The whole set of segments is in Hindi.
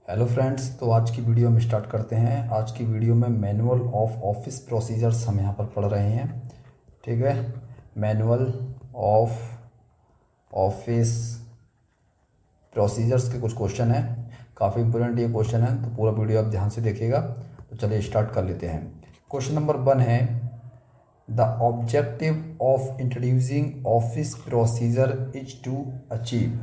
हेलो फ्रेंड्स, तो आज की वीडियो हम स्टार्ट करते हैं। आज की वीडियो में मैनुअल ऑफ ऑफिस प्रोसीजर्स हम यहाँ पर पढ़ रहे हैं। ठीक है, मैनुअल ऑफ ऑफिस प्रोसीजर्स के कुछ क्वेश्चन हैं। काफ़ी इंपॉर्टेंट ये क्वेश्चन है, तो पूरा वीडियो आप ध्यान से देखिएगा। तो चलिए स्टार्ट कर लेते हैं। क्वेश्चन नंबर 1 है, the objective of introducing office procedure is to achieve.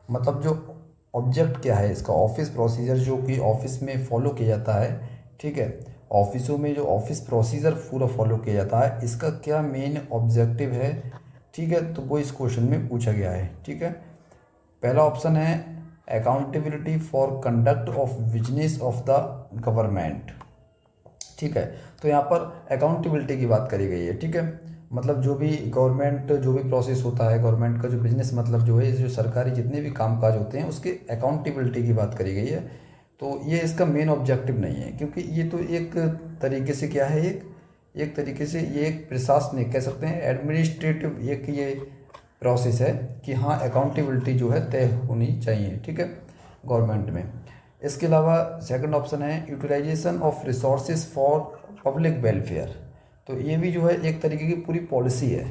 मतलब जो ऑब्जेक्ट क्या है इसका, ऑफिस प्रोसीजर जो कि ऑफिस में फॉलो किया जाता है। ठीक है, ऑफिसों में जो ऑफिस प्रोसीजर पूरा फॉलो किया जाता है, इसका क्या मेन ऑब्जेक्टिव है। ठीक है, तो वो इस क्वेश्चन में पूछा गया है। ठीक है, पहला ऑप्शन है accountability for conduct of business of the government. ठीक है, तो यहाँ पर अकाउंटेबिलिटी की बात करी गई है। ठीक है, मतलब जो भी गवर्नमेंट जो भी प्रोसेस होता है, गवर्नमेंट का जो बिजनेस मतलब जो है, जो सरकारी जितने भी कामकाज होते हैं उसके अकाउंटेबिलिटी की बात करी गई है। तो ये इसका मेन ऑब्जेक्टिव नहीं है, क्योंकि ये तो एक तरीके से क्या है, एक तरीके से ये एक प्रशासनिक कह सकते हैं, एडमिनिस्ट्रेटिव एक ये प्रोसेस है कि हाँ अकाउंटेबिलिटी जो है तय होनी चाहिए। ठीक है, गवर्नमेंट में। इसके अलावा सेकंड ऑप्शन है utilization of resources for public welfare. तो ये भी जो है एक तरीके की पूरी पॉलिसी है,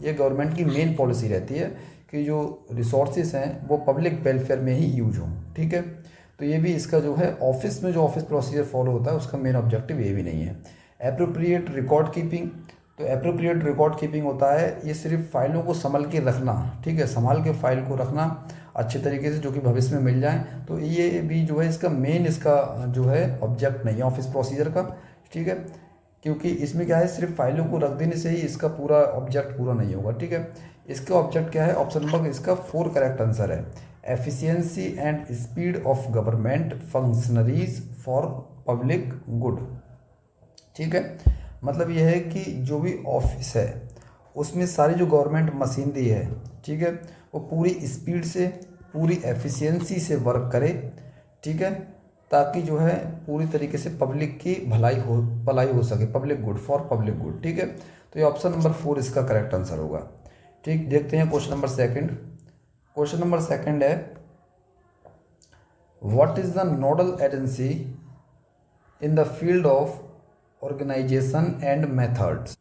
ये गवर्नमेंट की मेन पॉलिसी रहती है कि जो रिसोर्सेज हैं वो पब्लिक वेलफेयर में ही यूज हों। ठीक है, तो ये भी इसका जो है ऑफिस में जो ऑफिस प्रोसीजर फॉलो होता है उसका मेन ऑब्जेक्टिव ये भी नहीं है। एप्रोप्रिएट रिकॉर्ड कीपिंग, तो एप्रोप्रिएट रिकॉर्ड कीपिंग होता है ये सिर्फ फाइलों को संभल के रखना। ठीक है, संभाल के फाइल को रखना अच्छे तरीके से, जो कि भविष्य में मिल जाए। तो ये भी जो है इसका मेन इसका जो है ऑब्जेक्ट नहीं है ऑफिस प्रोसीजर का। ठीक है, क्योंकि इसमें क्या है, सिर्फ फाइलों को रख देने से ही इसका पूरा ऑब्जेक्ट पूरा नहीं होगा। ठीक है, इसका ऑब्जेक्ट क्या है, ऑप्शन नंबर इसका 4 करेक्ट आंसर है। Efficiency and speed of government functionaries for public good. ठीक है, मतलब यह है कि जो भी ऑफिस है उसमें सारी जो गवर्नमेंट मशीनरी है, ठीक है, वो पूरी स्पीड से पूरी एफिशिएंसी से वर्क करे। ठीक है, ताकि जो है पूरी तरीके से पब्लिक की भलाई हो सके, public good for public good. ठीक है, तो ये ऑप्शन नंबर 4 इसका करेक्ट आंसर होगा। ठीक, देखते हैं question number second. Question number second है, what is the nodal agency in the field of organisation and methods.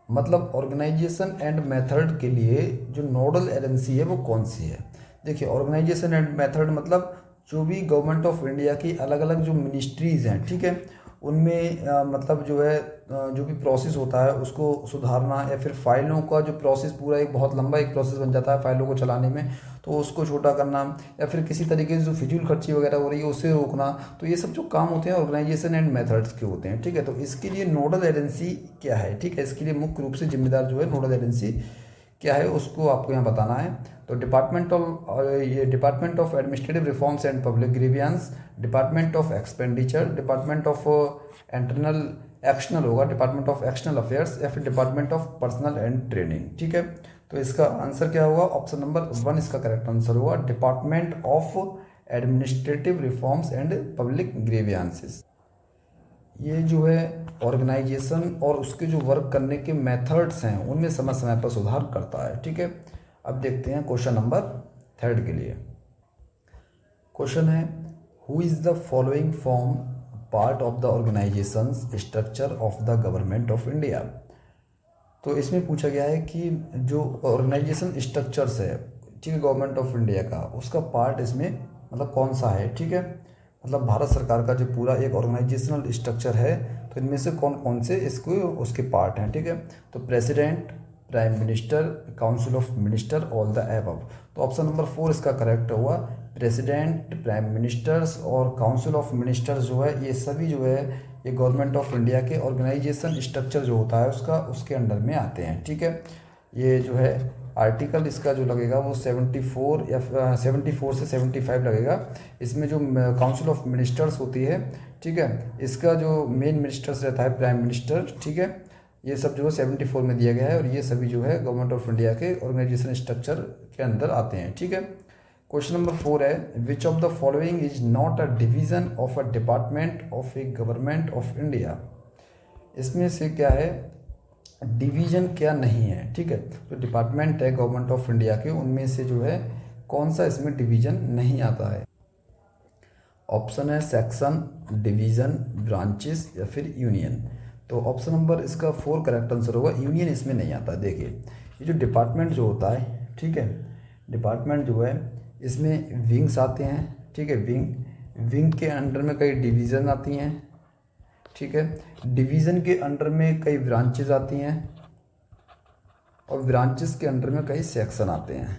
मतलब ऑर्गेनाइजेशन एंड मेथड के लिए जो नोडल एजेंसी है वो कौन सी है। देखिए, ऑर्गेनाइजेशन एंड मेथड मतलब जो भी गवर्नमेंट ऑफ इंडिया की अलग अलग जो मिनिस्ट्रीज़ हैं, ठीक है, उनमें मतलब जो है जो भी प्रोसेस होता है उसको सुधारना, या फिर फाइलों का जो प्रोसेस पूरा एक बहुत लंबा एक प्रोसेस बन जाता है फाइलों को चलाने में, तो उसको छोटा करना, या फिर किसी तरीके से जो फिजूल खर्ची वगैरह हो रही है उससे रोकना। तो ये सब जो काम होते हैं ऑर्गेनाइजेशन एंड मेथड्स के होते हैं। ठीक है, तो इसके लिए नोडल एजेंसी क्या है। ठीक है, इसके लिए मुख्य रूप से जिम्मेदार जो है नोडल एजेंसी क्या है उसको आपको यहाँ बताना है। तो department of administrative reforms and public grievances, department of expenditure, department of internal actional होगा, डिपार्टमेंट ऑफ एक्शनल अफेयर्स, या फिर department of personnel and training. ठीक है, तो इसका आंसर क्या होगा, ऑप्शन नंबर 1 इसका करेक्ट आंसर होगा, department of administrative reforms and public grievances. ये जो है ऑर्गेनाइजेशन और उसके जो वर्क करने के मेथड्स हैं उनमें समय समय पर सुधार करता है। ठीक है, अब देखते हैं क्वेश्चन नंबर 3 के लिए। क्वेश्चन है, who is the following form part of the organization structure of the government of India. तो इसमें पूछा गया है कि जो ऑर्गेनाइजेशन स्ट्रक्चर्स है, ठीक है, गवर्नमेंट ऑफ इंडिया का, उसका पार्ट इसमें मतलब कौन सा है। ठीक है, मतलब भारत सरकार का जो पूरा एक ऑर्गेनाइजेशनल स्ट्रक्चर है, तो इनमें से कौन कौन से इसको उसके पार्ट हैं। ठीक है, तो president, prime minister, council of minister, all the above. तो ऑप्शन नंबर 4 इसका करेक्ट हुआ। प्रेसिडेंट, प्राइम मिनिस्टर्स और काउंसिल ऑफ मिनिस्टर्स जो है ये सभी जो है ये गवर्नमेंट ऑफ इंडिया के ऑर्गेनाइजेशन स्ट्रक्चर जो होता है उसका उसके अंडर में आते हैं। ठीक है, ये जो है आर्टिकल इसका जो लगेगा वो 74 या 74 से 75 लगेगा। इसमें जो काउंसिल ऑफ मिनिस्टर्स होती है, ठीक है, इसका जो मेन मिनिस्टर्स रहता है प्राइम मिनिस्टर। ठीक है, ये सब जो है 74 में दिया गया है, और ये सभी जो है गवर्नमेंट ऑफ इंडिया के ऑर्गेनाइजेशन स्ट्रक्चर के अंदर आते हैं। ठीक है, क्वेश्चन नंबर 4 है, विच of the following is not a division of a department of A government of India. इसमें से क्या है, डिवीजन क्या नहीं है। ठीक है, तो डिपार्टमेंट है गवर्नमेंट ऑफ इंडिया के, उनमें से जो है कौन सा इसमें डिवीजन नहीं आता है। ऑप्शन है सेक्शन, डिवीज़न, ब्रांचेस या फिर यूनियन। तो ऑप्शन नंबर इसका 4 करेक्ट आंसर होगा। यूनियन इसमें नहीं आता। देखिए ये जो डिपार्टमेंट जो होता है, ठीक है, डिपार्टमेंट जो है इसमें विंग्स आते हैं, ठीक है, विंग के अंडर में कई डिवीज़न आती हैं, ठीक है, डिवीज़न के अंडर में कई ब्रांचेज आती हैं और ब्रांचेस के अंडर में कई सेक्शन आते हैं,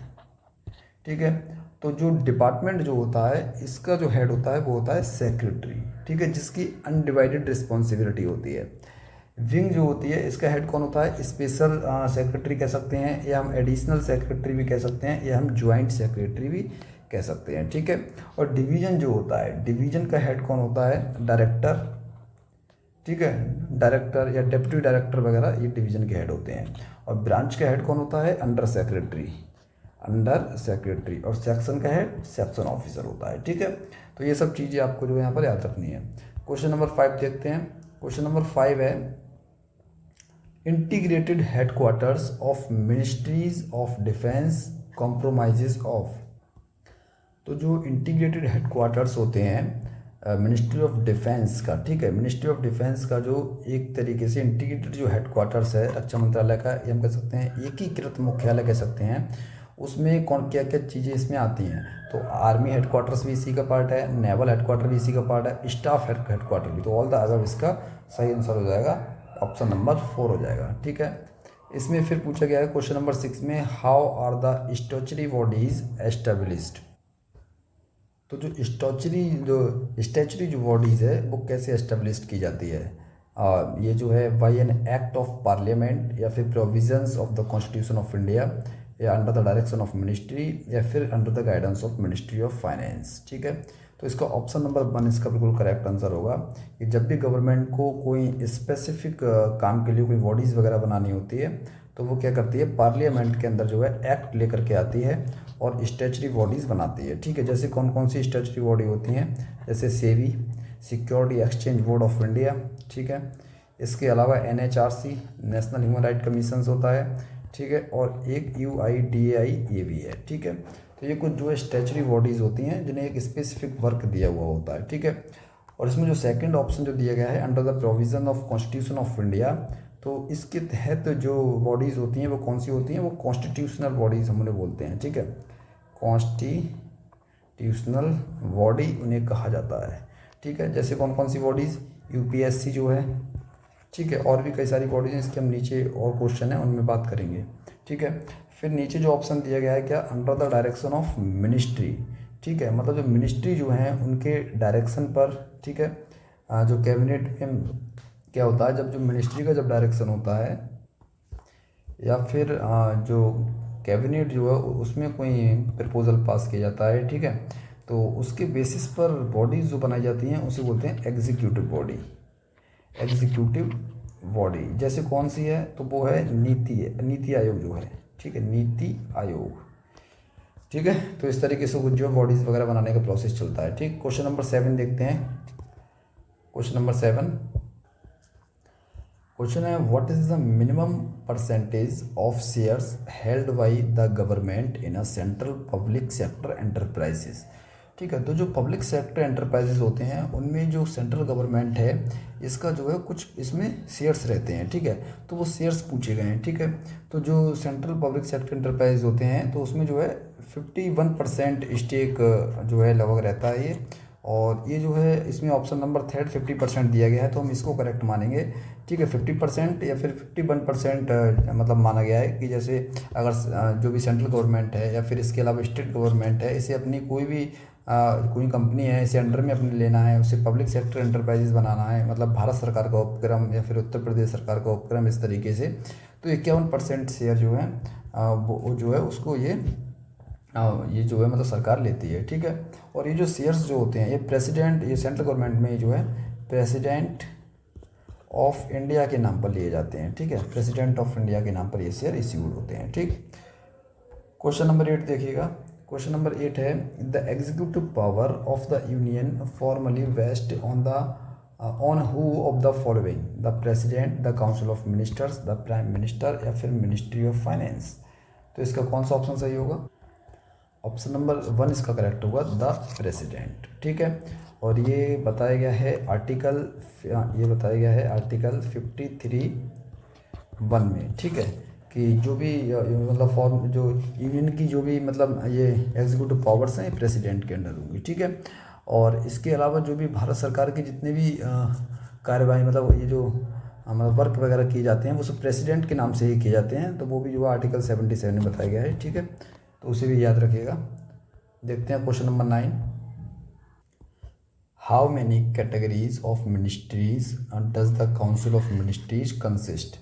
ठीक है। तो जो डिपार्टमेंट जो होता है इसका जो हेड होता है वो होता है सेक्रेटरी, ठीक है, जिसकी अनडिवाइडेड रिस्पॉन्सिबिलिटी होती है। विंग जो होती है इसका हेड कौन होता है? स्पेशल सेक्रेटरी कह सकते हैं, या हम एडिशनल सेक्रेटरी भी कह सकते हैं, या हम ज्वाइंट सेक्रेटरी भी कह सकते हैं, ठीक है। और डिवीज़न जो होता है, डिवीज़न का हेड कौन होता है? डायरेक्टर, ठीक है, डायरेक्टर या डिप्टी डायरेक्टर वगैरह ये डिवीज़न के हेड होते हैं। और ब्रांच का हेड कौन होता है? Under secretary, under secretary. और सेक्शन का हेड सेक्शन ऑफिसर होता है, ठीक है। तो ये सब चीज़ें आपको जो यहाँ पर याद रखनी है। क्वेश्चन नंबर 5 देखते हैं। क्वेश्चन नंबर 5 है integrated headquarters of ministries of defence compromises of. तो जो इंटीग्रेटेड हेडक्वार्टर्स होते हैं मिनिस्ट्री ऑफ डिफेंस का, ठीक है, मिनिस्ट्री ऑफ डिफेंस का जो एक तरीके से इंटीग्रेटेड जो हेडक्वार्टर्स है रक्षा मंत्रालय का, ये हम कह सकते हैं एकीकृत मुख्यालय कह सकते हैं। उसमें कौन क्या क्या चीज़ें इसमें आती हैं? तो आर्मी हेडक्वार्टर्स भी इसी का पार्ट है, नेवल हेडक्वार्टर भी इसी का पार्ट है, स्टाफ हेडक्वार्टर भी। तो ऑल द अबव इसका सही आंसर हो जाएगा, ऑप्शन नंबर 4 हो जाएगा, ठीक है। इसमें फिर पूछा गया है क्वेश्चन नंबर 6 में, how are the statutory bodies established. तो जो स्टैच्यूटरी जो बॉडीज़ है वो कैसे एस्टेब्लिश की जाती है? ये जो है by an act of parliament, या फिर provisions of the constitution of India, या under the direction of ministry, या फिर under the guidance of ministry of finance, ठीक है। तो इसका ऑप्शन नंबर 1 इसका बिल्कुल करेक्ट आंसर होगा कि जब भी गवर्नमेंट को कोई स्पेसिफिक काम के लिए कोई बॉडीज़ वगैरह बनानी होती है तो वो क्या करती है? पार्लियामेंट के अंदर जो है एक्ट लेकर के आती है और स्टैच्यूटरी बॉडीज़ बनाती है, ठीक है। जैसे कौन कौन सी स्टैच्यूटरी बॉडी होती हैं? जैसे SEBI, security exchange board of India, ठीक है। इसके अलावा NHRC, national human right commission होता है, ठीक है। और एक UIDAI ये भी है, ठीक है। तो ये कुछ जो है स्टैच्यूटरी बॉडीज़ होती हैं जिन्हें एक स्पेसिफिक वर्क दिया हुआ होता है, ठीक है। और इसमें जो सेकंड ऑप्शन जो दिया गया है, under the provision of constitution of India, तो इसके तहत जो बॉडीज़ होती हैं वो कौन सी होती हैं? वो कॉन्स्टिट्यूशनल बॉडीज़ हम उन्हें बोलते हैं, ठीक है। कॉन्स्टिट्यूशनल बॉडी उन्हें कहा जाता है, ठीक है। जैसे कौन कौन सी बॉडीज़? UPSC जो है, ठीक है, और भी कई सारी बॉडीज़ हैं, इसके हम नीचे और क्वेश्चन है उनमें बात करेंगे, ठीक है। फिर नीचे जो ऑप्शन दिया गया है क्या? Under the direction of ministry, ठीक है, मतलब जो मिनिस्ट्री जो हैं उनके डायरेक्शन पर, ठीक है। जो कैबिनेट में क्या होता है, जब जो मिनिस्ट्री का जब डायरेक्शन होता है या फिर जो कैबिनेट जो है उसमें कोई प्रपोजल पास किया जाता है, ठीक है, तो उसके बेसिस पर बॉडीज़ जो बनाई जाती हैं उसे बोलते हैं एग्जीक्यूटिव बॉडी। एग्जीक्यूटिव बॉडी जैसे कौन सी है? तो वो है नीति आयोग जो है, ठीक है, नीति आयोग, ठीक है। तो इस तरीके से कुछ जो बॉडीज़ वगैरह बनाने का प्रोसेस चलता है, ठीक। क्वेश्चन नंबर 7 देखते हैं। क्वेश्चन नंबर 7 क्वेश्चन है, what is the minimum percentage of shares held by the government in a central public sector enterprises, ठीक है। तो जो पब्लिक सेक्टर एंटरप्राइजेज होते हैं उनमें जो सेंट्रल गवर्नमेंट है इसका जो है कुछ इसमें शेयर्स रहते हैं, ठीक है। तो वो शेयर्स पूछे गए हैं, ठीक है। तो जो सेंट्रल पब्लिक सेक्टर एंटरप्राइज होते हैं तो उसमें जो है 51% स्टेक जो है लगभग रहता है ये। और ये जो है इसमें ऑप्शन नंबर 3 50% दिया गया है, तो हम इसको करेक्ट मानेंगे, ठीक है। 50% या फिर 51% मतलब माना गया है कि जैसे अगर जो भी सेंट्रल गवर्नमेंट है या फिर इसके अलावा स्टेट गवर्नमेंट है, इसे अपनी कोई भी कोई कंपनी है इसे अंडर में अपने लेना है, उसे पब्लिक सेक्टर एंटरप्राइजेज बनाना है, मतलब भारत सरकार का उपक्रम या फिर उत्तर प्रदेश सरकार का उपक्रम, इस तरीके से। तो 51% शेयर जो है वो जो है उसको ये जो है मतलब सरकार लेती है, ठीक है। और ये जो शेयर्स जो होते हैं ये प्रेसिडेंट, ये सेंट्रल गवर्नमेंट में जो है प्रेसिडेंट ऑफ इंडिया के नाम पर लिए जाते हैं, ठीक है। प्रेसिडेंट ऑफ इंडिया के नाम पर ये शेयर इश्यूड होते हैं, ठीक। क्वेश्चन नंबर 8 देखिएगा। क्वेश्चन नंबर 8 है, the executive power of the union formally vest on who of the following? The president, the council of ministers, the prime minister, या फिर मिनिस्ट्री ऑफ फाइनेंस। तो इसका कौन सा ऑप्शन सही होगा? ऑप्शन नंबर 1 इसका करेक्ट होगा, द प्रेसिडेंट, ठीक है। और ये बताया गया है आर्टिकल 53(1) में, ठीक है, कि जो भी मतलब फॉर्म जो यूनियन की जो भी मतलब ये एग्जीक्यूटिव पावर्स हैं प्रेसिडेंट के अंडर होंगी, ठीक है। और इसके अलावा जो भी भारत सरकार के जितने भी कार्यवाही मतलब ये जो मतलब वर्क वगैरह किए जाते हैं वो सब प्रेसिडेंट के नाम से ही किए जाते हैं, तो वो भी जो आर्टिकल 77 में बताया गया है, ठीक है, तो उसे भी याद रखिएगा। देखते हैं question number 9। How many categories of ministries does the council of ministries consist,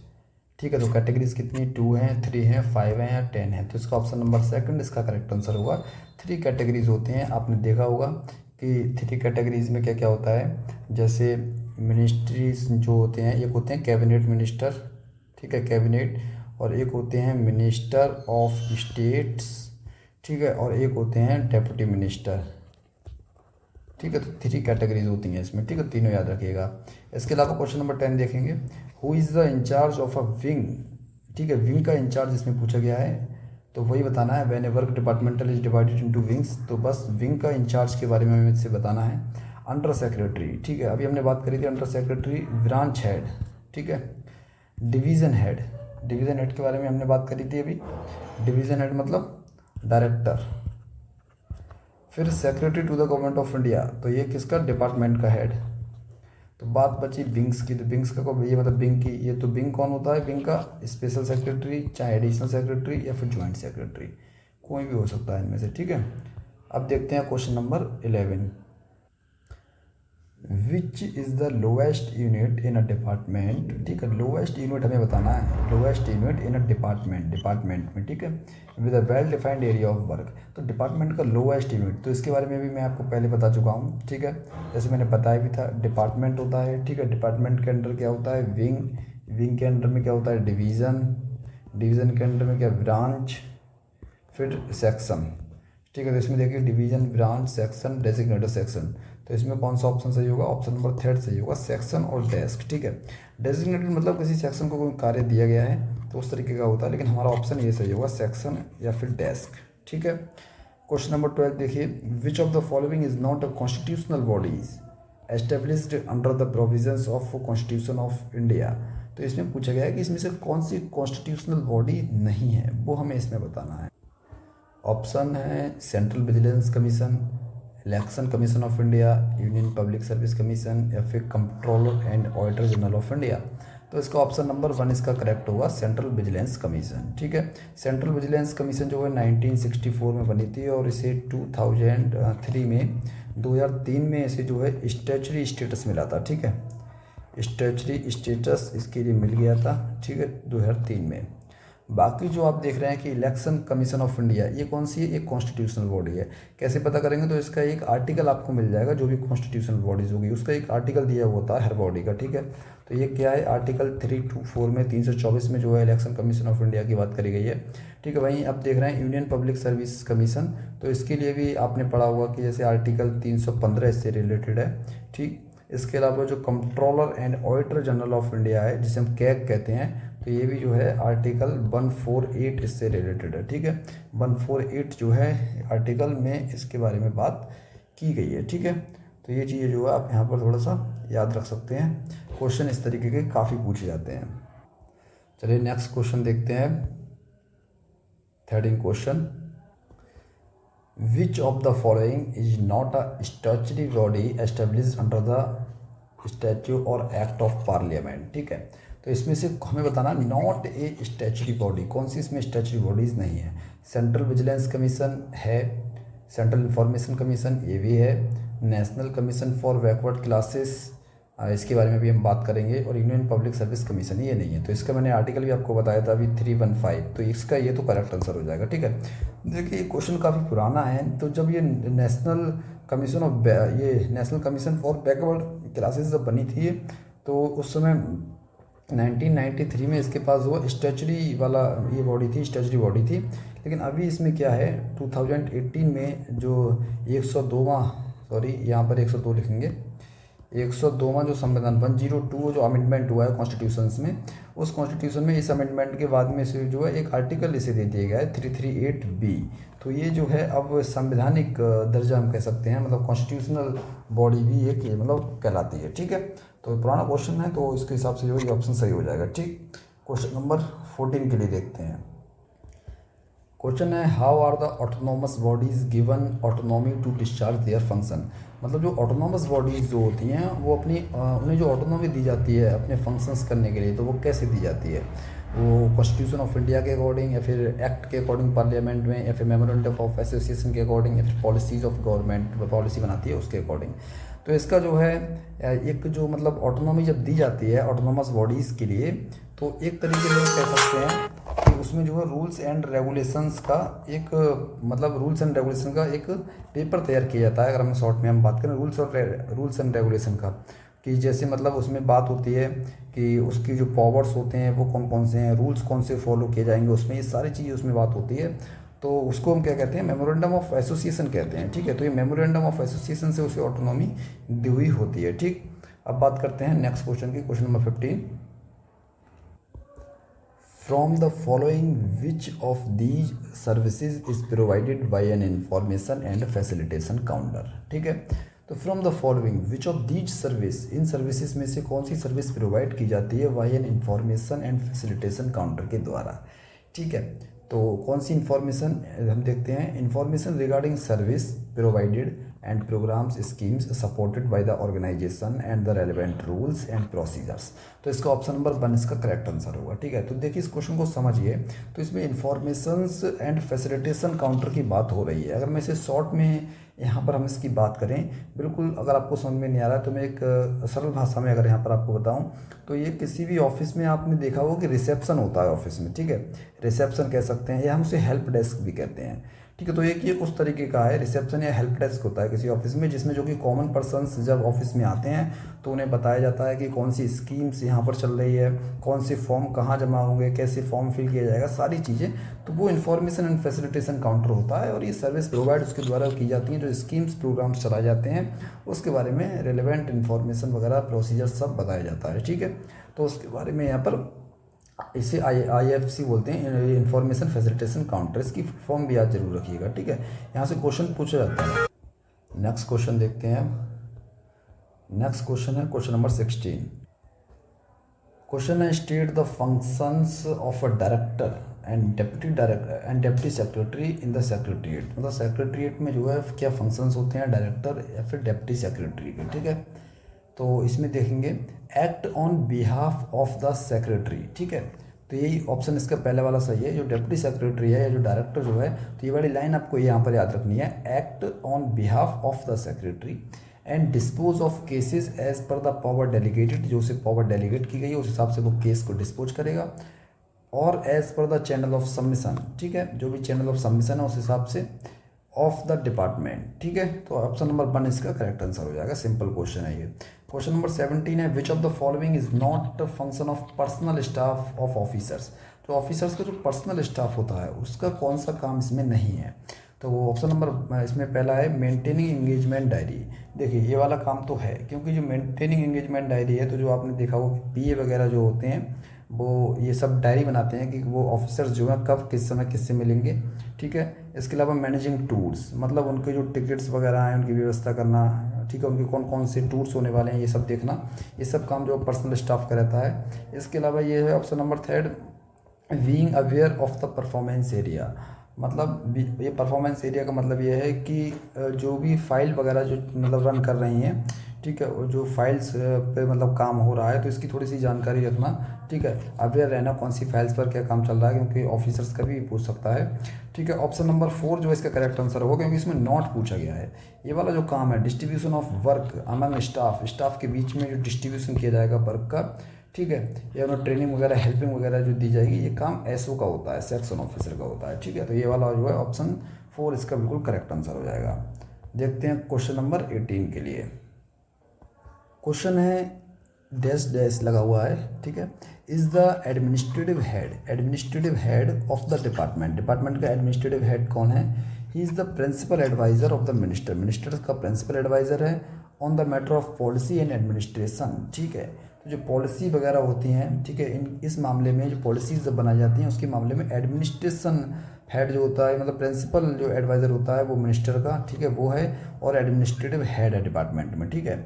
ठीक है। तो कैटेगरीज कितनी, 2 हैं, 3 हैं, 5 हैं या 10 हैं, तो इसका ऑप्शन नंबर 2 इसका करेक्ट आंसर होगा। 3 कैटेगरीज होते हैं, आपने देखा होगा कि 3 कैटेगरीज में क्या क्या होता है। जैसे मिनिस्ट्रीज जो होते हैं, एक होते हैं कैबिनेट मिनिस्टर, ठीक है, कैबिनेट, और एक होते हैं मिनिस्टर ऑफ स्टेट्स, ठीक है, और एक होते हैं डेप्यूटी मिनिस्टर, ठीक है। तो 3 कैटेगरीज होती हैं इसमें, ठीक है, तीनों याद रखिएगा। इसके अलावा क्वेश्चन नंबर 10 देखेंगे, who is the incharge of a wing, ठीक है, विंग का इंचार्ज इसमें पूछा गया है, तो वही बताना है। When A work departmental is divided into wings, तो बस विंग का इंचार्ज के बारे में हमें इससे बताना है। अंडर सेक्रेटरी, ठीक है, अभी हमने बात करी थी अंडर सेक्रेटरी, ब्रांच हेड, ठीक है, डिवीज़न हेड, डिवीज़न हेड के बारे में हमने बात करी थी अभी। डिवीज़न हेड मतलब डायरेक्टर। फिर secretary to the government of India, तो ये किसका, डिपार्टमेंट का हेड। तो बात बची विंग्स की, तो विंग्स का ये मतलब विंग की, ये तो विंग कौन होता है, विंग का स्पेशल सेक्रेटरी, चाहे एडिशनल सेक्रेटरी या फिर ज्वाइंट सेक्रेटरी, कोई भी हो सकता है इनमें से, ठीक है। अब देखते हैं question number 11। Which is the lowest unit in a department, ठीक है, लोएस्ट यूनिट हमें बताना है, lowest unit in a department में, ठीक है, with a well defined area of work. तो डिपार्टमेंट का लोएस्ट यूनिट, तो इसके बारे में भी मैं आपको पहले बता चुका हूँ, ठीक है, जैसे मैंने बताया भी था, डिपार्टमेंट होता है, ठीक है, डिपार्टमेंट के अंडर क्या होता है, विंग, विंग के अंडर में क्या होता है, डिवीज़न, डिवीज़न के अंडर में क्या, ब्रांच, फिर सेक्शन, ठीक है। तो इसमें देखिए division, branch, section, designated section, तो इसमें कौन सा ऑप्शन सही होगा, ऑप्शन नंबर 3 सही होगा, सेक्शन और डेस्क, ठीक है। डेजिग्नेटेड मतलब किसी सेक्शन को कोई कार्य दिया गया है तो उस तरीके का होता है, लेकिन हमारा ऑप्शन ये सही होगा, सेक्शन या फिर डेस्क, ठीक है। क्वेश्चन नंबर 12 देखिए, विच of the following is not a constitutional bodies established under the provisions of constitution of India. तो इसमें पूछा गया है कि इसमें से कौन सी कॉन्स्टिट्यूशनल बॉडी नहीं है, वो हमें इसमें बताना है। ऑप्शन है central vigilance commission, election commission of India, union public service commission या फिर controller and auditor general of India. तो इसका ऑप्शन नंबर 1 इसका करेक्ट होगा, सेंट्रल विजिलेंस कमीशन, ठीक है। सेंट्रल विजिलेंस कमीशन जो है 1964 में बनी थी और इसे 2003 में 2003 में इसे जो है स्टैचुटरी स्टेटस मिला था, ठीक है, स्टैचुटरी स्टेटस इसके लिए मिल गया था, ठीक है, 2003 में। बाकी जो आप देख रहे हैं कि इलेक्शन कमीशन ऑफ इंडिया, ये कौन सी है, एक कॉन्स्टिट्यूशनल बॉडी है। कैसे पता करेंगे, तो इसका एक आर्टिकल आपको मिल जाएगा, जो भी कॉन्स्टिट्यूशनल बॉडीज़ होगी उसका एक आर्टिकल दिया हुआ होता है हर बॉडी का, ठीक है। तो ये क्या है, आर्टिकल 324 में 324 में जो है इलेक्शन कमीशन ऑफ इंडिया की बात करी गई है, ठीक है। वहीं आप देख रहे हैं यूनियन पब्लिक सर्विस कमीशन, तो इसके लिए भी आपने पढ़ा होगा कि जैसे आर्टिकल 315 इससे रिलेटेड है, ठीक। इसके अलावा जो controller and auditor general of India है, जिसे हम कैग कहते हैं, तो ये भी जो है आर्टिकल 148 इससे रिलेटेड है, ठीक है। 148 जो है आर्टिकल में इसके बारे में बात की गई है, ठीक है। तो ये चीज़ें जो है आप यहाँ पर थोड़ा सा याद रख सकते हैं, क्वेश्चन इस तरीके के काफ़ी पूछे जाते हैं। चलिए नेक्स्ट क्वेश्चन देखते हैं, 13 question. Which of the following is not a statutory body established under the statute और एक्ट ऑफ पार्लियामेंट, ठीक है। तो इसमें से हमें बताना नॉट ए स्टैट्यूटरी बॉडी, कौन सी इसमें स्टैट्यूटरी बॉडीज़ नहीं है। सेंट्रल विजिलेंस कमीशन है, सेंट्रल इंफॉर्मेशन कमीशन ये भी है, national commission for backward classes इसके बारे में भी हम बात करेंगे, और यूनियन पब्लिक सर्विस कमीशन ये नहीं है। तो इसका मैंने आर्टिकल भी आपको बताया था अभी 315, तो इसका ये तो करेक्ट आंसर हो जाएगा, ठीक है। देखिए क्वेश्चन काफ़ी पुराना है, तो जब ये national commission for backward classes जब बनी थी तो उस समय 1993 में इसके पास वो स्टैचुटरी वाला ये बॉडी थी, स्टैचुटरी बॉडी थी। लेकिन अभी इसमें क्या है, 2018 में जो 102वां, सॉरी यहाँ पर 102 लिखेंगे, 102वां जो संविधान 102 जो अमेंडमेंट हुआ है कॉन्स्टिट्यूशंस में, उस कॉन्स्टिट्यूशन में इस अमेंडमेंट के बाद में से जो है एक आर्टिकल इसे दे दिया गया है 338B। तो ये जो है अब संवैधानिक दर्जा हम कह सकते हैं, मतलब कॉन्स्टिट्यूशनल बॉडी भी एक मतलब कहलाती है। ठीक है, तो पुराना क्वेश्चन है तो इसके हिसाब से जो ये ऑप्शन सही हो जाएगा। ठीक, क्वेश्चन नंबर 14 के लिए देखते हैं। क्वेश्चन है how are the autonomous bodies given autonomy to discharge their function. मतलब जो ऑटोनोमस बॉडीज़ जो होती हैं वो अपनी उन्हें जो ऑटोनॉमी दी जाती है अपने फंक्शंस करने के लिए, तो वो कैसे दी जाती है? वो कॉन्स्टिट्यूशन ऑफ इंडिया के अकॉर्डिंग, या फिर एक्ट के अकॉर्डिंग पार्लियामेंट में, या फिर मेमोरेंडम ऑफ एसोसिएशन के अकॉर्डिंग, या फिर पॉलिसीज़ ऑफ गवर्नमेंट पॉलिसी बनाती है उसके अकॉर्डिंग। तो इसका जो है एक जो मतलब ऑटोनॉमी जब दी जाती है ऑटोनोमस बॉडीज़ के लिए, तो एक तरीके से कह सकते हैं कि उसमें जो है रूल्स एंड रेगुलेशंस का एक मतलब रूल्स एंड रेगुलेशन का एक पेपर तैयार किया जाता है। अगर हम शॉर्ट में हम बात करें रूल्स एंड रेगुलेशन का, कि जैसे मतलब उसमें बात होती है कि उसकी जो पावर्स होते हैं वो कौन कौन से हैं, रूल्स कौन से फॉलो किए जाएंगे उसमें, ये सारी चीज़ें उसमें बात होती है। तो उसको हम क्या कहते हैं? मेमोरेंडम ऑफ एसोसिएशन कहते हैं। ठीक है, तो ये मेमोरेंडम ऑफ एसोसिएशन से उसे ऑटोनॉमी दी हुई होती है। ठीक, अब बात करते हैं नेक्स्ट क्वेश्चन की, question number 15। From the following which of these services is provided by an information and facilitation counter. ठीक है, तो from the following which of these service, इन सर्विसेज में से कौन सी सर्विस प्रोवाइड की जाती है by an information and facilitation counter के द्वारा। ठीक है, तो कौन सी इन्फॉर्मेशन हम देखते हैं? Information regarding service provided and programmes schemes supported by the organization and the relevant rules and procedures. तो इसका ऑप्शन नंबर 1 इसका करेक्ट आंसर होगा। ठीक है, तो देखिए इस क्वेश्चन को समझिए। तो इसमें इन्फॉर्मेशंस एंड फैसिलिटेशन काउंटर की बात हो रही है। अगर मैं इसे शॉर्ट में यहाँ पर हम इसकी बात करें, बिल्कुल अगर आपको समझ में नहीं आ रहा है तो मैं एक सरल भाषा में अगर यहाँ पर आपको बताऊँ, तो ये किसी भी ऑफिस में आपने देखा होगा कि रिसेप्शन होता है ऑफिस में। ठीक है, रिसेप्शन कह सकते हैं या हम उसे हेल्प डेस्क भी कहते हैं। ठीक है, तो एक ये उस तरीके का है, रिसेप्शन या हेल्प डेस्क होता है किसी ऑफिस में, जिसमें जो कि कॉमन पर्सन्स जब ऑफिस में आते हैं तो उन्हें बताया जाता है कि कौन सी स्कीम्स यहाँ पर चल रही है, कौन से फॉर्म कहाँ जमा होंगे, कैसे फॉर्म फिल किया जाएगा, सारी चीज़ें। तो वो इन्फॉर्मेशन एंड फैसिलिटेशन काउंटर होता है और ये सर्विस प्रोवाइड उसके द्वारा की जाती हैं। जो स्कीम्स प्रोग्राम्स चलाए जाते हैं उसके बारे में रिलेवेंट इन्फॉर्मेशन वगैरह प्रोसीजर सब बताया जाता है। ठीक है, तो उसके बारे में यहाँ पर इसे IFC बोलते हैं, इंफॉर्मेशन फैसिलिटेशन काउंटर। इसकी फॉर्म भी याद जरूर रखिएगा। ठीक है, यहाँ से क्वेश्चन पूछा जाता है। नेक्स्ट क्वेश्चन देखते हैं। नेक्स्ट क्वेश्चन है क्वेश्चन नंबर 16। क्वेश्चन है state the functions of a director and deputy secretary in the secretariat. मतलब सेक्रेटरीट में जो है क्या फंक्शंस होते हैं डायरेक्टर या फिर डेप्टी सेक्रेटरी के। ठीक है, तो इसमें देखेंगे act on behalf of the secretary. ठीक है, तो यही ऑप्शन इसका पहला वाला सही है। जो डेप्टी सेक्रेटरी है या जो डायरेक्टर जो है, तो ये वाली लाइन आपको यहाँ पर याद रखनी है, act on behalf of the secretary and dispose of cases as per the power delegated. जो उसे पावर डेलीगेट की गई है उस हिसाब से वो केस को डिस्पोज करेगा, और as per the channel of submission. ठीक है, जो भी चैनल ऑफ सबमिशन है उस हिसाब से ऑफ द डिपार्टमेंट। ठीक है, तो ऑप्शन नंबर 1 इसका करेक्ट आंसर हो जाएगा। सिंपल क्वेश्चन है ये। क्वेश्चन नंबर 17 है विच of the following is not function of personal staff of officers. तो ऑफिसर्स का जो पर्सनल स्टाफ होता है उसका कौन सा काम इसमें नहीं है? तो वो ऑप्शन नंबर इसमें पहला है मेंटेनिंग एंगेजमेंट डायरी। देखिए ये वाला काम तो है, क्योंकि जो मेंटेनिंग एंगेजमेंट डायरी है, तो जो आपने देखा हो PA वगैरह जो होते हैं वो ये सब डायरी बनाते हैं कि वो ऑफिसर्स जो हैं कब किस समय किससे मिलेंगे। ठीक है, इसके अलावा मैनेजिंग टूर्स, मतलब उनके जो टिकट्स वगैरह हैं उनकी व्यवस्था करना। ठीक है, उनके कौन कौन से टूर्स होने वाले हैं ये सब देखना, ये सब काम जो पर्सनल स्टाफ का रहता है। इसके अलावा ये है option number 3 being aware of the performance area. मतलब ये परफॉर्मेंस एरिया का मतलब ये है कि जो भी फाइल वगैरह जो मतलब रन कर रही हैं, ठीक है, और जो फाइल्स पे मतलब काम हो रहा है तो इसकी थोड़ी सी जानकारी रखना। ठीक है, अवेयर रहना कौन सी फाइल्स पर क्या काम चल रहा है, क्योंकि ऑफिसर्स का भी पूछ सकता है। ठीक है, ऑप्शन नंबर 4 जो इसका करेक्ट आंसर होगा, क्योंकि इसमें नॉट पूछा गया है। ये वाला जो काम है distribution of work among staff के बीच में जो डिस्ट्रीब्यूशन किया जाएगा वर्क का, ठीक है, या उन्हें ट्रेनिंग वगैरह हेल्पिंग वगैरह जो दी जाएगी, ये काम SO का होता है, सेक्शन ऑफिसर का होता है। ठीक है, तो ये वाला जो है ऑप्शन 4 इसका बिल्कुल करेक्ट आंसर हो जाएगा। देखते हैं क्वेश्चन नंबर 18 के लिए। क्वेश्चन है डैश डैश लगा हुआ है। ठीक है, is the administrative head of the department का एडमिनिस्ट्रेटिव हेड कौन है? He is the principal adviser of the minister का प्रिंसिपल एडवाइज़र है, on the matter of policy and administration. ठीक है, तो जो पॉलिसी वगैरह होती हैं, ठीक है, इस मामले में जो पॉलिसीज जब बनाई जाती हैं उसके मामले में एडमिनिस्ट्रेशन हेड जो होता है, मतलब प्रिंसिपल जो एडवाइज़र होता है वो मिनिस्टर का, ठीक है, वो है, और एडमिनिस्ट्रेटिव हेड है डिपार्टमेंट में। ठीक है,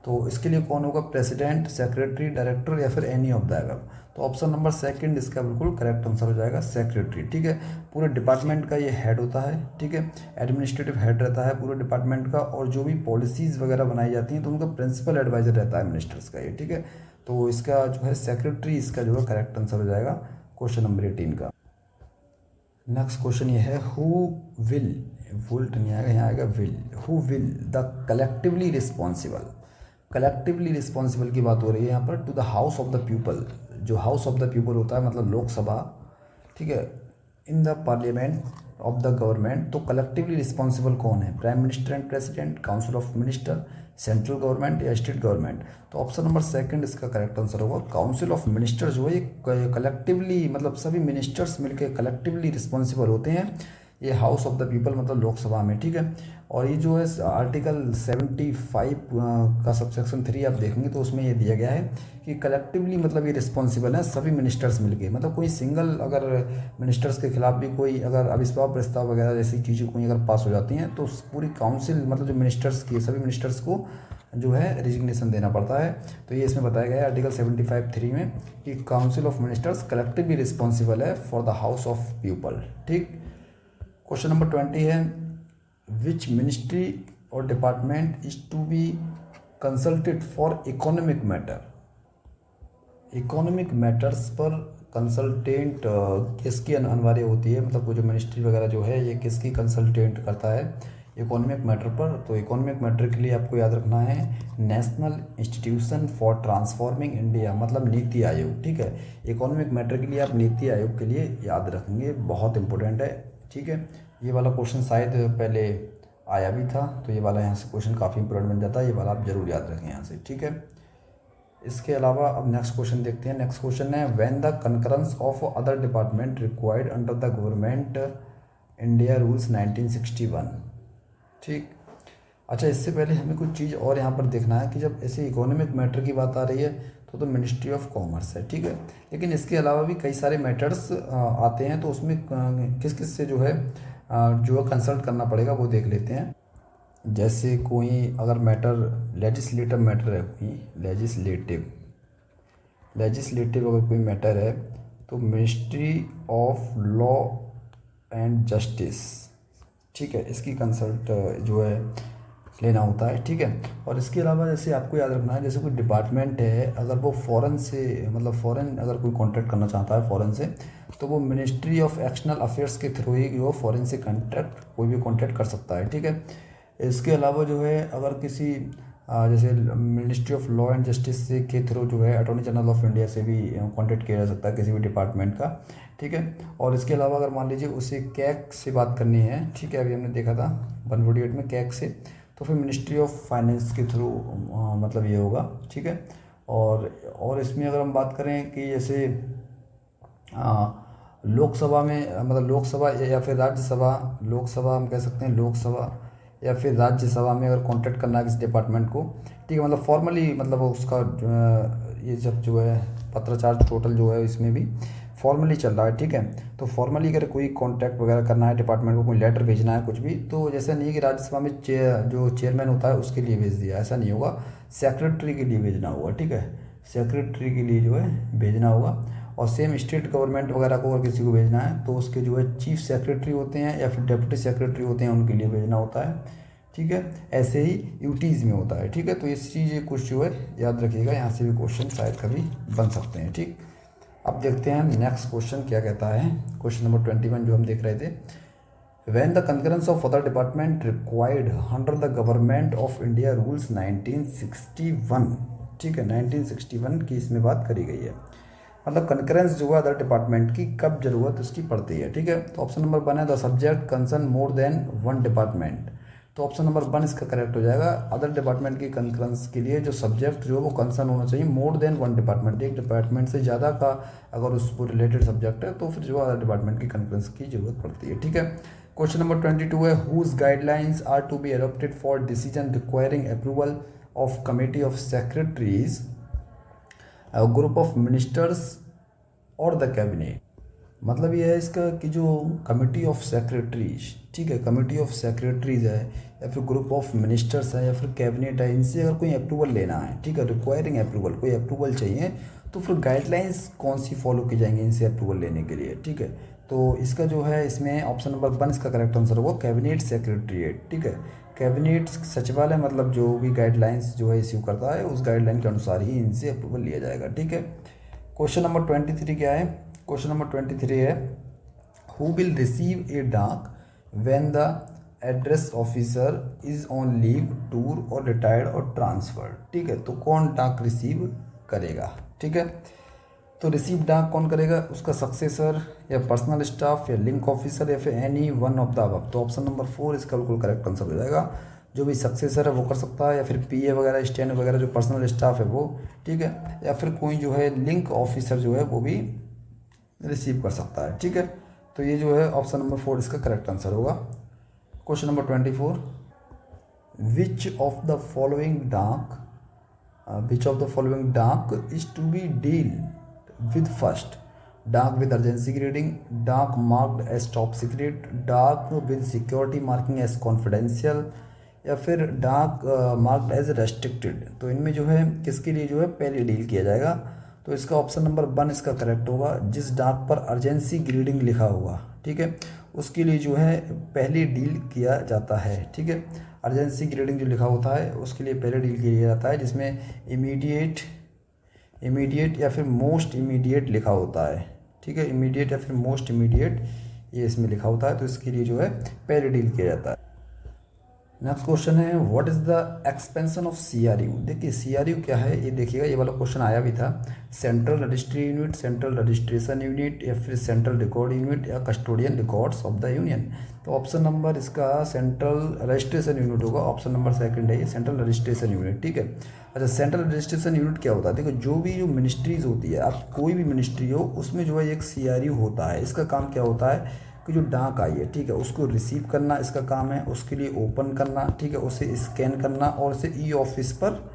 तो इसके लिए कौन होगा, प्रेसिडेंट, सेक्रेटरी, डायरेक्टर या फिर एनी ऑफ द अबव। तो ऑप्शन नंबर सेकंड इसका बिल्कुल करेक्ट आंसर हो जाएगा, सेक्रेटरी। ठीक है, पूरे डिपार्टमेंट का ये हेड होता है। ठीक है, एडमिनिस्ट्रेटिव हेड रहता है पूरे डिपार्टमेंट का, और जो भी पॉलिसीज़ वगैरह बनाई जाती हैं तो उनका प्रिंसिपल एडवाइजर रहता है मिनिस्टर्स का ये। ठीक है, तो इसका जो है सेक्रेटरी इसका जो है करेक्ट आंसर हो जाएगा क्वेश्चन नंबर 18 का। नेक्स्ट क्वेश्चन ये है, हु विल, वुल्ट नहीं आएगा, यहाँ आएगा will, who will the collectively responsible. Collectively responsible की बात हो रही है यहाँ पर, to the house of the people. जो हाउस ऑफ द पीपल होता है मतलब लोकसभा, ठीक है, in the parliament of the government. तो कलेक्टिवली रिस्पॉन्सिबल कौन है, prime minister and president, council of minister, central government या स्टेट गवर्नमेंट। तो ऑप्शन नंबर सेकंड इसका करेक्ट आंसर होगा, काउंसिल ऑफ मिनिस्टर जो है ये कलेक्टिवली, मतलब सभी मिनिस्टर्स मिलकर कलेक्टिवली रिस्पॉन्सिबल होते हैं ये हाउस ऑफ द पीपल मतलब लोकसभा में। ठीक है, और ये जो है आर्टिकल 75 का सबसेक्शन 3 आप देखेंगे तो उसमें ये दिया गया है कि कलेक्टिवली मतलब ये रिस्पॉन्सिबल है सभी मिनिस्टर्स मिलके, मतलब कोई सिंगल अगर मिनिस्टर्स के खिलाफ भी कोई अगर अविश्वास प्रस्ताव वगैरह जैसी चीज़ें कोई अगर पास हो जाती हैं तो पूरी काउंसिल मतलब जो मिनिस्टर्स की सभी मिनिस्टर्स को जो है रिजिग्नेशन देना पड़ता है। तो ये इसमें बताया गया है आर्टिकल 75(3) में कि council of ministers collectively responsible है for the house of people. ठीक, क्वेश्चन नंबर 20 है, विच मिनिस्ट्री और department is to be consulted for economic matter. Economic matters पर कंसल्टेंट किसकी अनिवार्य होती है, मतलब वो जो मिनिस्ट्री वगैरह जो है ये किसकी कंसल्टेंट करता है इकोनॉमिक मैटर पर। तो इकोनॉमिक मैटर के लिए आपको याद रखना है national institution for transforming India, मतलब नीति आयोग। ठीक है, इकोनॉमिक मैटर के लिए आप नीति आयोग के लिए याद रखेंगे, बहुत इंपॉर्टेंट है। ठीक है, ये वाला क्वेश्चन शायद पहले आया भी था, तो ये वाला यहाँ से क्वेश्चन काफ़ी इंपॉर्टेंट बन जाता है, ये वाला आप जरूर याद रखें यहाँ से। ठीक है, इसके अलावा अब नेक्स्ट क्वेश्चन देखते हैं। नेक्स्ट क्वेश्चन है, when the concurrence of other department required under the government India rules 1961। ठीक, अच्छा, इससे पहले हमें कुछ चीज़ और यहाँ पर देखना है कि जब ऐसे इकोनॉमिक मैटर की बात आ रही है तो मिनिस्ट्री ऑफ कॉमर्स है। ठीक है, लेकिन इसके अलावा भी कई सारे मैटर्स आते हैं, तो उसमें किस किस से जो है कंसल्ट करना पड़ेगा वो देख लेते हैं। जैसे कोई अगर मैटर लेजिस्लेटिव मैटर है, कोई लेजिस्लेटिव अगर कोई मैटर है तो ministry of law and justice, ठीक है, इसकी कंसल्ट जो है लेना होता है। ठीक है, और इसके अलावा जैसे आपको याद रखना है, जैसे कोई डिपार्टमेंट है अगर वो फॉरेन से मतलब फॉरेन अगर कोई कॉन्ट्रैक्ट करना चाहता है फॉरेन से, तो वो मिनिस्ट्री ऑफ एक्सटर्नल अफेयर्स के थ्रू ही वो फॉरेन से कॉन्ट्रैक्ट कोई भी कॉन्ट्रैक्ट कर सकता है। ठीक है, इसके अलावा जो है अगर किसी जैसे ministry of law and justice से के थ्रू जो है अटॉर्नी जनरल ऑफ इंडिया से भी कॉन्टैक्ट किया जा सकता है किसी भी डिपार्टमेंट का। ठीक है, और इसके अलावा अगर मान लीजिए उसे कैग से बात करनी है, ठीक है, अभी हमने देखा था 148 में कैग से, तो फिर मिनिस्ट्री ऑफ फाइनेंस के थ्रू मतलब ये होगा। ठीक है, और इसमें अगर हम बात करें कि जैसे लोकसभा में मतलब लोकसभा या फिर राज्यसभा, लोकसभा हम कह सकते हैं लोकसभा या फिर राज्यसभा में अगर कॉन्टैक्ट करना है किसी डिपार्टमेंट को, ठीक है, मतलब फॉर्मली मतलब उसका ये सब जो है पत्राचार टोटल जो है इसमें भी फॉर्मली चल रहा है। ठीक है, तो फॉर्मली अगर कोई कॉन्टैक्ट वगैरह करना है डिपार्टमेंट को, कोई लेटर भेजना है कुछ भी, तो जैसा नहीं है कि राज्यसभा में जो चेयरमैन होता है उसके लिए भेज दिया, ऐसा नहीं होगा, सेक्रेटरी के लिए भेजना होगा। ठीक है, सेक्रेटरी के लिए जो है भेजना होगा। और सेम स्टेट गवर्नमेंट वगैरह को अगर किसी को भेजना है तो उसके जो है चीफ सेक्रेटरी होते हैं या फिर डिप्टी सेक्रेटरी होते हैं, उनके लिए भेजना होता है। ठीक है, ऐसे ही यूटीज़ में होता है। ठीक है, तो इस चीज़ कुछ जो है याद रखिएगा, यहाँ से भी क्वेश्चन शायद कभी बन सकते हैं। ठीक, अब देखते हैं नेक्स्ट क्वेश्चन क्या कहता है। क्वेश्चन नंबर 21 जो हम देख रहे थे, when the concurrence of other department required under the government of India rules 1961। ठीक है, 1961 की इसमें बात करी गई है, मतलब कंकरेंस जो है अदर डिपार्टमेंट की कब जरूरत उसकी पड़ती है। ठीक है, तो ऑप्शन नंबर 1 है the subject concern more than one department. तो ऑप्शन नंबर 1 इसका करेक्ट हो जाएगा। अदर डिपार्टमेंट की कंकरेंस के लिए जो सब्जेक्ट जो है वो कंसर्न होना चाहिए मोर देन वन डिपार्टमेंट, एक डिपार्टमेंट से ज़्यादा का अगर उसको रिलेटेड सब्जेक्ट है तो फिर जो अदर डिपार्टमेंट की कंकरेंस की जरूरत पड़ती है। ठीक है, क्वेश्चन नंबर 22 है whose guidelines are to be adopted for decision requiring approval of committee of secretaries, group of ministers और द कैबिनेट। मतलब ये है इसका कि जो कमिटी ऑफ सेक्रेटरीज, ठीक है, कमिटी ऑफ सेक्रेटरीज है या फिर ग्रुप ऑफ मिनिस्टर्स है या फिर कैबिनेट है, इनसे अगर कोई अप्रूवल लेना है, ठीक है, रिक्वायरिंग अप्रूवल, कोई अप्रूवल चाहिए तो फिर गाइडलाइंस कौन सी फॉलो की जाएंगी इनसे अप्रूवल लेने के लिए, ठीक है। तो इसका जो है इसमें ऑप्शन नंबर 1 इसका करेक्ट आंसर होगा कैबिनेट सेक्रेटरीट, ठीक है। कैबिनेट सचिवालय मतलब जो भी गाइडलाइंस जो है इश्यू करता है उस गाइडलाइन के अनुसार ही इनसे अप्रूवल लिया जाएगा, ठीक है। क्वेश्चन नंबर 23 क्या है? क्वेश्चन नंबर 23 है हु विल रिसीव ए डाक when the address officer is on leave, tour और रिटायर्ड और ट्रांसफर्ड, ठीक है। तो कौन डाक रिसीव करेगा, ठीक है। तो रिसीव डाक कौन करेगा? उसका सक्सेसर या पर्सनल स्टाफ या लिंक ऑफिसर या फिर any one of the above. तो ऑप्शन नंबर 4 इसका बिल्कुल करेक्ट आंसर हो जाएगा। जो भी सक्सेसर है वो कर सकता है या फिर पीए वगैरह, स्टैंड वगैरह जो पर्सनल स्टाफ है वो, ठीक है, या फिर कोई जो है लिंक ऑफिसर जो है वो भी रिसीव कर सकता है, ठीक है। तो ये जो है ऑप्शन नंबर 4 इसका करेक्ट आंसर होगा। Question number 24, which of the following dak is to be deal with first? Dak with urgency grading, dak marked as top secret, dak with security marking as confidential या फिर डाक मार्क्ड एज रेस्ट्रिक्टेड। तो इनमें जो है किसके लिए जो है पहले डील किया जाएगा? तो इसका ऑप्शन नंबर 1 इसका करेक्ट होगा। जिस डाक पर अर्जेंसी ग्रेडिंग लिखा होगा, ठीक है, उसके लिए जो है पहले डील किया जाता है, ठीक है। अर्जेंसी ग्रेडिंग जो लिखा होता है उसके लिए पहले डील किया जाता है, जिसमें इमीडिएट या फिर मोस्ट इमीडिएट लिखा होता है, ठीक है। इमीडिएट या फिर मोस्ट इमीडिएट ये इसमें लिखा होता है, तो इसके लिए जो है पहले डील किया जाता है। नेक्स्ट क्वेश्चन है what is the expansion of CRU? देखिए सीआरयू क्या है ये देखिएगा, ये वाला क्वेश्चन आया भी था। Central registry unit, central registration unit या फिर सेंट्रल रिकॉर्ड यूनिट या custodian records of the union. तो ऑप्शन नंबर इसका सेंट्रल रजिस्ट्रेशन यूनिट होगा। ऑप्शन नंबर 2 है ये सेंट्रल रजिस्ट्रेशन यूनिट, ठीक है। अच्छा, सेंट्रल रजिस्ट्रेशन यूनिट क्या होता है? देखो जो मिनिस्ट्रीज होती है, आप कोई भी मिनिस्ट्री हो उसमें जो है एक सीआरयू होता है। इसका काम क्या होता है कि जो डाक आई है, ठीक है, उसको रिसीव करना इसका काम है, उसके लिए ओपन करना, ठीक है, उसे स्कैन करना और उसे ई ऑफिस पर,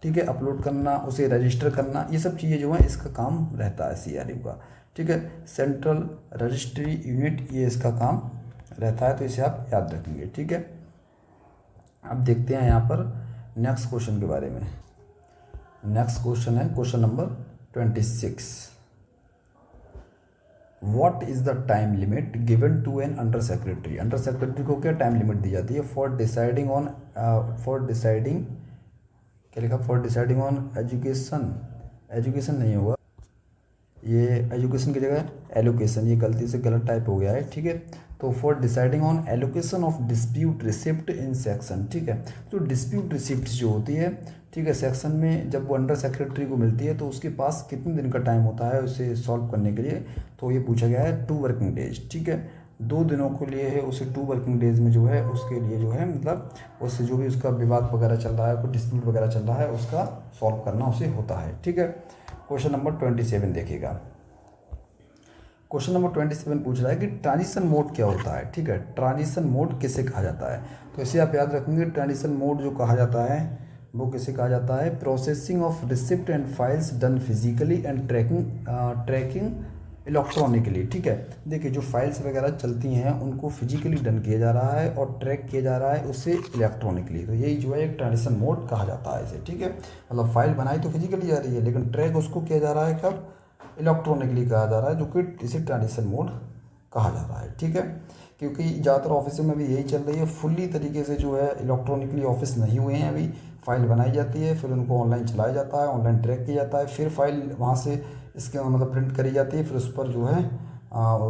ठीक है, अपलोड करना, उसे रजिस्टर करना, ये सब चीज़ें जो हैं इसका काम रहता है सीआरयू का, ठीक है। सेंट्रल रजिस्ट्री यूनिट ये इसका काम रहता है, तो इसे आप याद रखेंगे, ठीक है। अब देखते हैं यहाँ पर नेक्स्ट क्वेश्चन के बारे में। नेक्स्ट क्वेश्चन है question number 26। What is the time limit given to an under secretary? Under secretary को क्या टाइम लिमिट दी जाती है फॉर डिसाइडिंग ऑन क्या लिखा? फॉर डिसाइडिंग ऑन एजुकेशन नहीं होगा, ये एजुकेशन की जगह एलोकेशन, ये गलती से गलत टाइप हो गया है, ठीक है। तो for deciding on allocation of dispute receipt in section, ठीक है। तो डिस्प्यूट रिसिप्ट जो होती है, ठीक है, सेक्शन में जब वो अंडर सेक्रेटरी को मिलती है तो उसके पास कितने दिन का टाइम होता है उसे सॉल्व करने के लिए? तो ये पूछा गया है 2 वर्किंग डेज, ठीक है। 2 दिनों के लिए है, उसे 2 वर्किंग डेज में जो है उसके लिए जो है मतलब उससे जो भी उसका विवाद वगैरह चल रहा है, कोई डिस्प्यूट वगैरह चल रहा है, उसका सॉल्व करना उसे होता है, ठीक है। क्वेश्चन नंबर 27 देखिएगा। क्वेश्चन नंबर 27 पूछ रहा है कि ट्रांजिशन मोड क्या होता है, ठीक है। ट्रांजिशन मोड किसे कहा जाता है? तो इसे आप याद रखेंगे, ट्रांजिशन मोड जो कहा जाता है वो किसे कहा जाता है? Processing of receipt and files done physically and tracking electronically, ठीक है। देखिए जो फाइल्स वगैरह चलती हैं उनको फिजिकली डन किया जा रहा है और ट्रैक किया जा रहा है उससे इलेक्ट्रॉनिकली, तो यही जो है एक ट्रांजिशन मोड कहा जाता है इसे, ठीक है। मतलब फाइल बनाई तो फिजिकली जा रही है लेकिन ट्रैक उसको किया जा रहा है कब? इलेक्ट्रॉनिकली कहा जा रहा है, जो कि इसे ट्रांजिशन मोड कहा जा रहा है, ठीक है। क्योंकि ज़्यादातर ऑफिस में भी यही चल रही है, फुल्ली तरीके से जो है इलेक्ट्रॉनिकली ऑफिस नहीं हुए हैं अभी। फाइल बनाई जाती है, फिर उनको ऑनलाइन चलाया जाता है, ऑनलाइन ट्रैक किया जाता है, फिर फाइल वहाँ से इसके मतलब प्रिंट करी जाती है, फिर उस पर जो है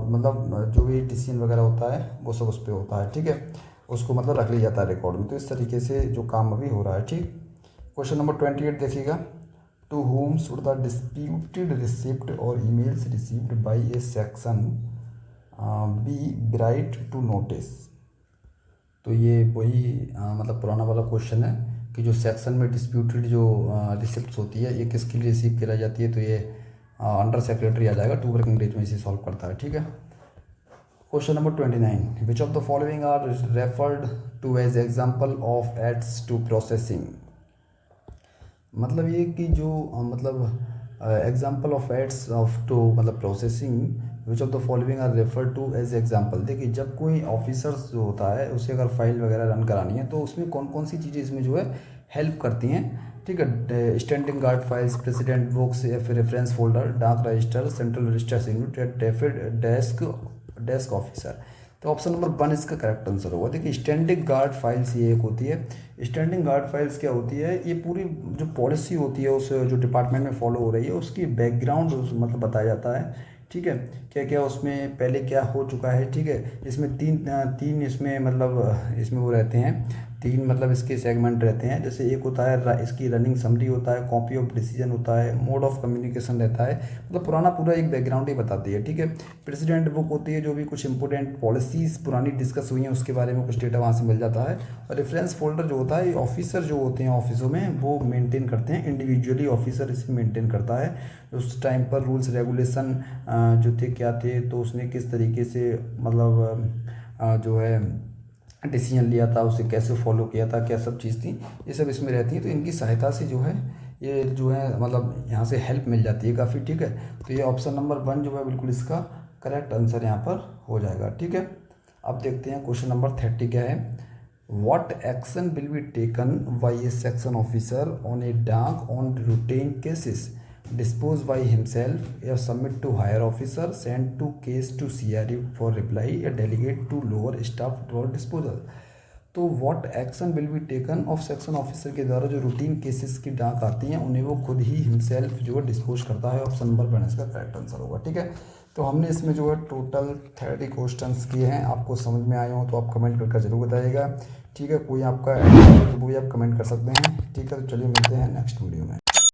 मतलब जो भी डिसीजन वगैरह होता है वो सब उस पर होता है, ठीक है। उसको मतलब रख लिया जाता है रिकॉर्ड में। तो इस तरीके से जो काम अभी हो रहा है, ठीक। क्वेश्चन नंबर 28 देखिएगा। To whom should the disputed receipt और emails received by a section be brought to notice? तो ये वही मतलब पुराना वाला क्वेश्चन है कि जो सेक्शन में डिस्प्यूटेड जो रिसिप्ट्स होती है ये किसके लिए रिसीव कराई जाती है? तो ये अंडर सेक्रेटरी आ जाएगा, 2 वर्किंग डेज में इसे सॉल्व करता है, ठीक है। Question number 29, which of the following are referred to as example of aids to processing? मतलब ये कि जो मतलब example of aids of to मतलब processing which of the following are refer to as example. देखिए जब कोई ऑफिसर्स जो होता है उसे अगर फाइल वगैरह रन करानी है तो उसमें कौन कौन सी चीज़ें इसमें जो है हेल्प करती हैं, ठीक है। Standing guard files, president books या फिर रेफरेंस फोल्डर, डाक register, central register signature, desk desk officer. तो ऑप्शन नंबर 1 इसका करेक्ट आंसर होगा। देखिए स्टैंडिंग गार्ड फाइल्स ये एक होती है। स्टैंडिंग गार्ड फाइल्स क्या होती है, ये पूरी जो पॉलिसी होती है उस जो डिपार्टमेंट में फॉलो हो रही है उसकी बैकग्राउंड मतलब बताया जाता है, ठीक है। क्या क्या उसमें पहले क्या हो चुका है, ठीक है। इसमें तीन इसमें मतलब इसमें वो रहते हैं, तीन मतलब इसके सेगमेंट रहते हैं। जैसे एक होता है इसकी रनिंग समरी होता है, कॉपी ऑफ डिसीजन होता है, मोड ऑफ कम्युनिकेशन रहता है, मतलब पुराना पूरा एक बैकग्राउंड ही बताती है, ठीक है। प्रेसिडेंट बुक होती है, जो भी कुछ इंपॉर्टेंट पॉलिसीज़ पुरानी डिस्कस हुई हैं उसके बारे में कुछ डेटा वहाँ से मिल जाता है। और रेफरेंस फोल्डर जो होता है ये ऑफिसर जो होते हैं ऑफिसों में वो मेंटेन करते हैं, इंडिविजुअली ऑफिसर इसे मेंटेन करता है। उस टाइम पर रूल्स रेगुलेशन जो थे क्या थे, तो उसने किस तरीके से मतलब जो है डिसीजन लिया था, उसे कैसे फॉलो किया था, क्या सब चीज़ थी, ये सब इसमें रहती है। तो इनकी सहायता से जो है ये जो है मतलब यहाँ से हेल्प मिल जाती है काफ़ी, ठीक है। तो ये ऑप्शन नंबर 1 जो है बिल्कुल इसका करेक्ट आंसर यहाँ पर हो जाएगा, ठीक है। अब देखते हैं क्वेश्चन नंबर 30 क्या है। What action will be taken by a section officer on a dak on routine cases, dispose by himself or submit to higher officer, send to case to CRE for reply या delegate to lower staff for disposal। तो what action will be taken of section officer के द्वारा जो रूटीन केसेस की डाक आती हैं उन्हें वो खुद ही हिमसेल्फ जो है डिस्पोज करता है। ऑप्शन नंबर 1 इसका करेक्ट आंसर होगा, ठीक है। तो हमने इसमें जो है टोटल 30 क्वेश्चंस किए हैं। आपको समझ में आए हो तो आप कमेंट करके जरूर बताइएगा, ठीक है। कोई आपका तो वो भी आप कमेंट कर सकते हैं, ठीक है। तो चलिए मिलते हैं नेक्स्ट वीडियो में।